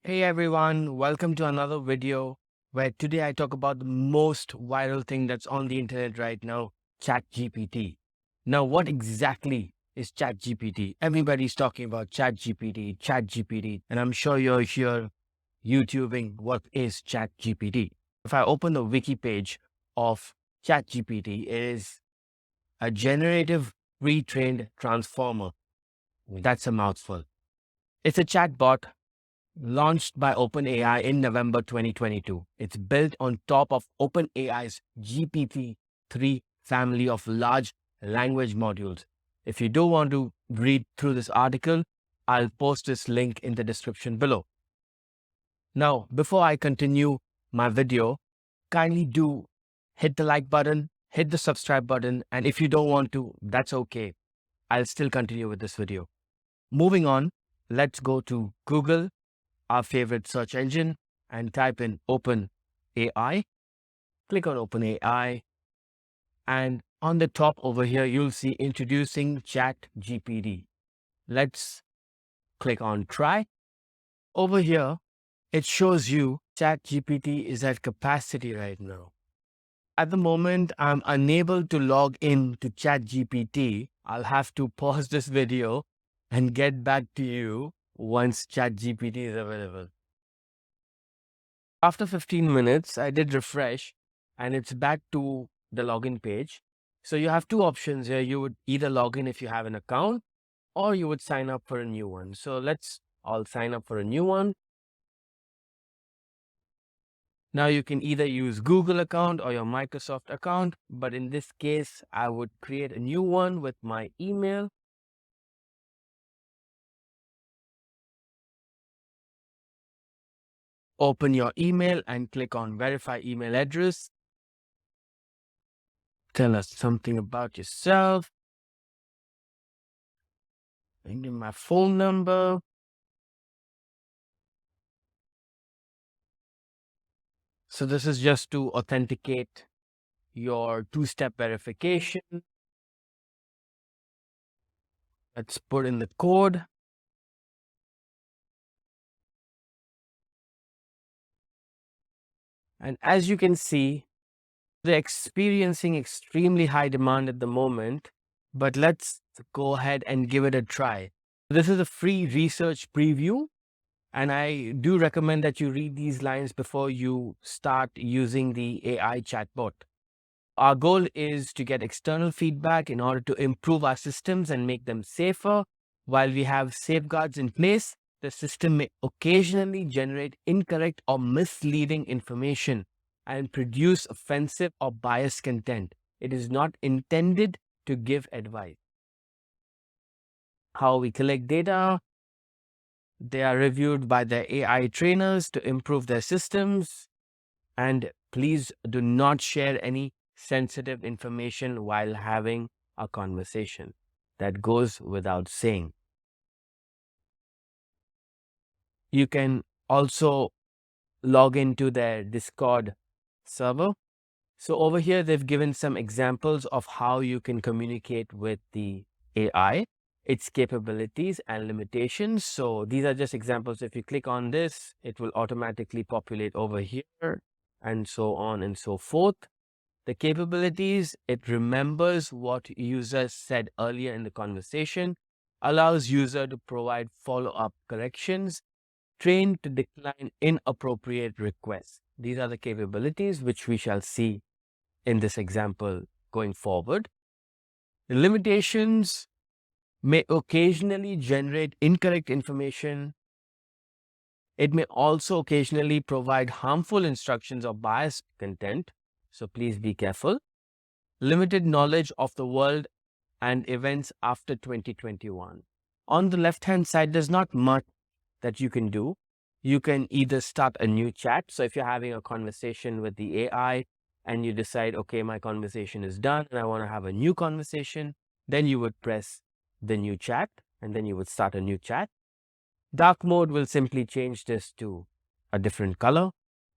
Hey everyone, welcome to another video where today I talk about the most viral thing that's on the internet right now, ChatGPT. Now, what exactly is ChatGPT? Everybody's talking about ChatGPT, and I'm sure you're here YouTubing what is ChatGPT. If I open the wiki page of ChatGPT, it is a generative pre-trained transformer. That's a mouthful. It's a chatbot launched by OpenAI in November 2022. It's built on top of OpenAI's GPT-3 family of large language modules. If you do want to read through this article, I'll post this link in the description below. Now, before I continue my video, kindly do hit the like button, hit the subscribe button, and if you don't want to, that's okay. I'll still continue with this video. Moving on, let's go to Google, our favorite search engine, and type in OpenAI. Click on OpenAI, and on the top over here, you'll see introducing ChatGPT. Let's click on try. Over here, it shows you ChatGPT is at capacity right now. At the moment, I'm unable to log in to ChatGPT. I'll have to pause this video and get back to you once ChatGPT is available. After 15 minutes, I did refresh and it's back to the login page. So you have two options here. You would either log in if you have an account or you would sign up for a new one. So let's all sign up for a new one. Now you can either use Google account or your Microsoft account, but in this case, I would create a new one with my email. Open your email and click on verify email address. Tell us something about yourself. And give my phone number. So this is just to authenticate your two-step verification. Let's put in the code. And as you can see, they're experiencing extremely high demand at the moment, but let's go ahead and give it a try. This is a free research preview, and I do recommend that you read these lines before you start using the AI chatbot. Our goal is to get external feedback in order to improve our systems and make them safer. While we have safeguards in place, the system may occasionally generate incorrect or misleading information and produce offensive or biased content. It is not intended to give advice. How we collect data. They are reviewed by the AI trainers to improve their systems. And please do not share any sensitive information while having a conversation. That goes without saying. You can also log into their Discord server. So over here, they've given some examples of how you can communicate with the AI, its capabilities and limitations. So these are just examples. If you click on this, it will automatically populate over here and so on and so forth. The capabilities, it remembers what users said earlier in the conversation, allows user to provide follow-up corrections, trained to decline inappropriate requests. These are the capabilities which we shall see in this example going forward. The limitations may occasionally generate incorrect information. It may also occasionally provide harmful instructions or biased content. So please be careful. Limited knowledge of the world and events after 2021. On the left-hand side, there's not much that you can do. You can either start a new chat. So if you're having a conversation with the AI and you decide, okay, my conversation is done and I want to have a new conversation, then you would press the new chat and then you would start a new chat. Dark mode will simply change this to a different color,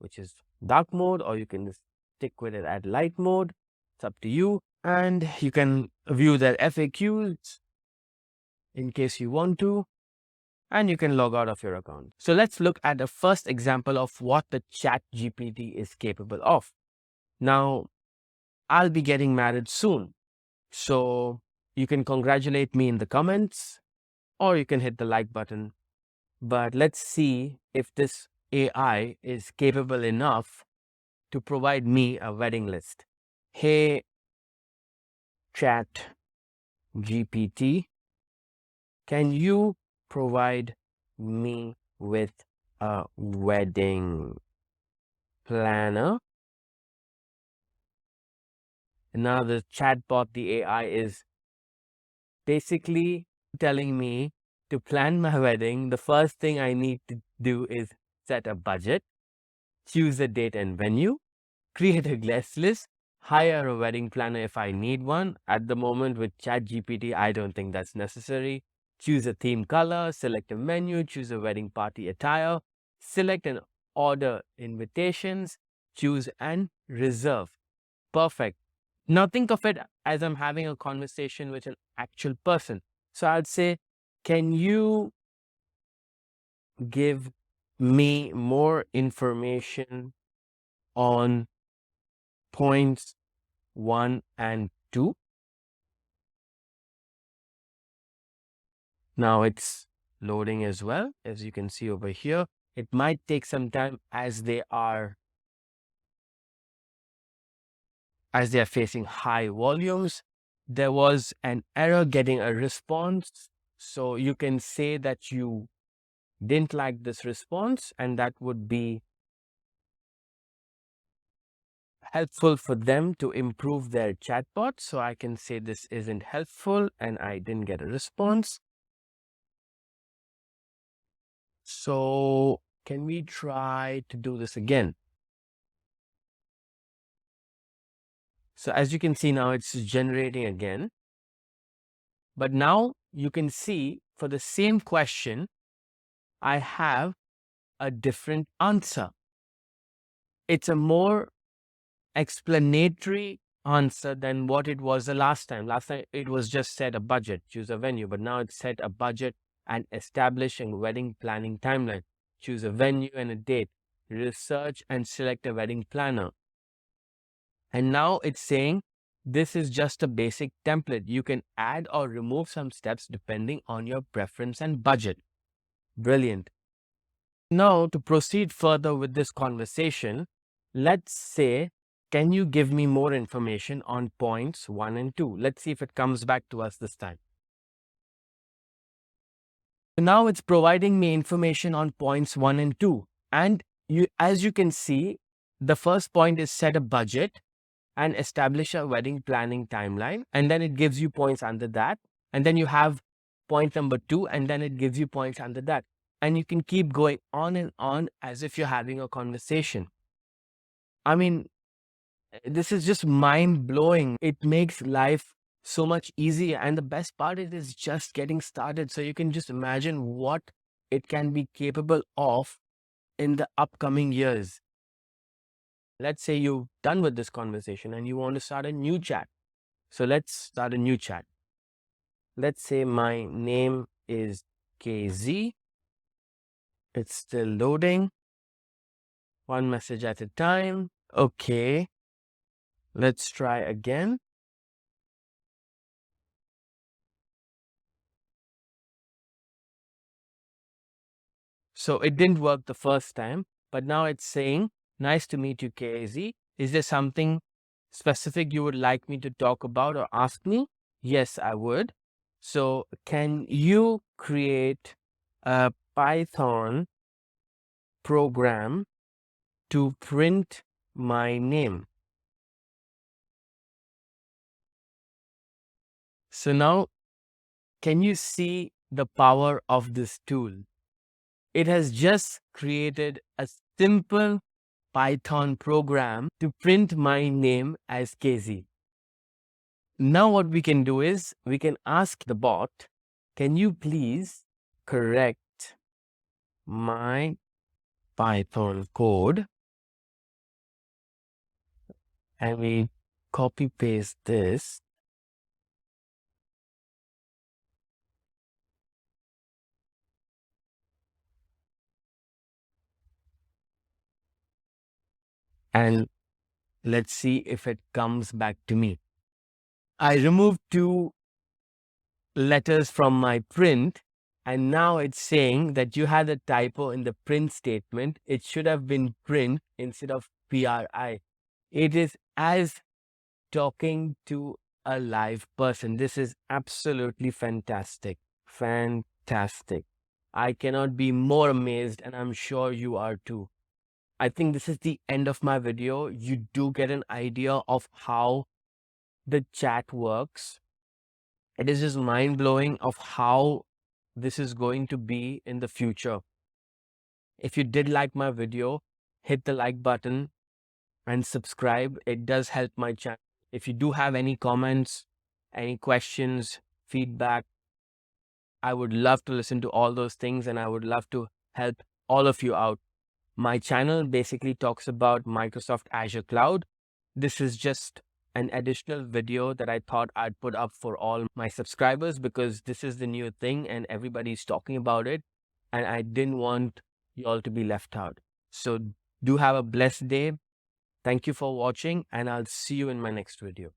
which is dark mode, or you can stick with it at light mode. It's up to you. And you can view their FAQs in case you want to. and you can log out of your account. So let's look at the first example of what the ChatGPT is capable of. Now, I'll be getting married soon. So you can congratulate me in the comments, or you can hit the like button. But let's see if this AI is capable enough to provide me a wedding list. Hey, ChatGPT, can you provide me with a wedding planner? Now the chatbot, the AI, is basically telling me to plan my wedding. The first thing I need to do is set a budget, choose a date and venue, create a guest list, hire a wedding planner if I need one. At the moment with ChatGPT, I don't think that's necessary. Choose a theme color, select a menu, choose a wedding party attire, select and order invitations, choose and reserve. Perfect. Now think of it as I'm having a conversation with an actual person. So I'd say, can you give me more information on points 1 and 2? Now it's loading as well, as you can see over here. It might take some time as they are facing high volumes. There was an error getting a response. So you can say that you didn't like this response, and that would be helpful for them to improve their chatbot. So I can say this isn't helpful and I didn't get a response. So can we try to do this again? So as you can see now, it's generating again. But now you can see for the same question, I have a different answer. It's a more explanatory answer than what it was the last time. Last time it was just set a budget, choose a venue, but now it's set a budget and establish a wedding planning timeline. Choose a venue and a date, research and select a wedding planner. And now it's saying this is just a basic template. You can add or remove some steps depending on your preference and budget. Brilliant. Now to proceed further with this conversation, let's say, can you give me more information on points 1 and 2? Let's see if it comes back to us this time. So now it's providing me information on points 1 and 2. And as you can see, the first point is set a budget and establish a wedding planning timeline. And then it gives you points under that. And then you have point number 2, and then it gives you points under that. And you can keep going on and on as if you're having a conversation. I mean, this is just mind-blowing. It makes life so much easier. And the best part, it is just getting started. So you can just imagine what it can be capable of in the upcoming years. Let's say you're done with this conversation and you want to start a new chat. So let's start a new chat. Let's say my name is KZ. It's still loading. One message at a time. Okay. Let's try again. So it didn't work the first time, but now it's saying, nice to meet you, KZ. Is there something specific you would like me to talk about or ask me? Yes, I would. So can you create a Python program to print my name? So now, can you see the power of this tool? It has just created a simple Python program to print my name as KZ. Now what we can do is we can ask the bot, can you please correct my Python code? And we copy paste this. and let's see if it comes back to me. I removed 2 letters from my print, and now it's saying that you had a typo in the print statement. It should have been print instead of PRI. It is as talking to a live person. This is absolutely fantastic. Fantastic. I cannot be more amazed, and I'm sure you are too. I think this is the end of my video. You do get an idea of how the chat works. It is just mind-blowing of how this is going to be in the future. If you did like my video, hit the like button and subscribe. It does help my channel. If you do have any comments, any questions, feedback, I would love to listen to all those things, and I would love to help all of you out. My channel basically talks about Microsoft Azure Cloud. This is just an additional video that I thought I'd put up for all my subscribers because this is the new thing and everybody's talking about it, and I didn't want you all to be left out. So do have a blessed day. Thank you for watching, and I'll see you in my next video.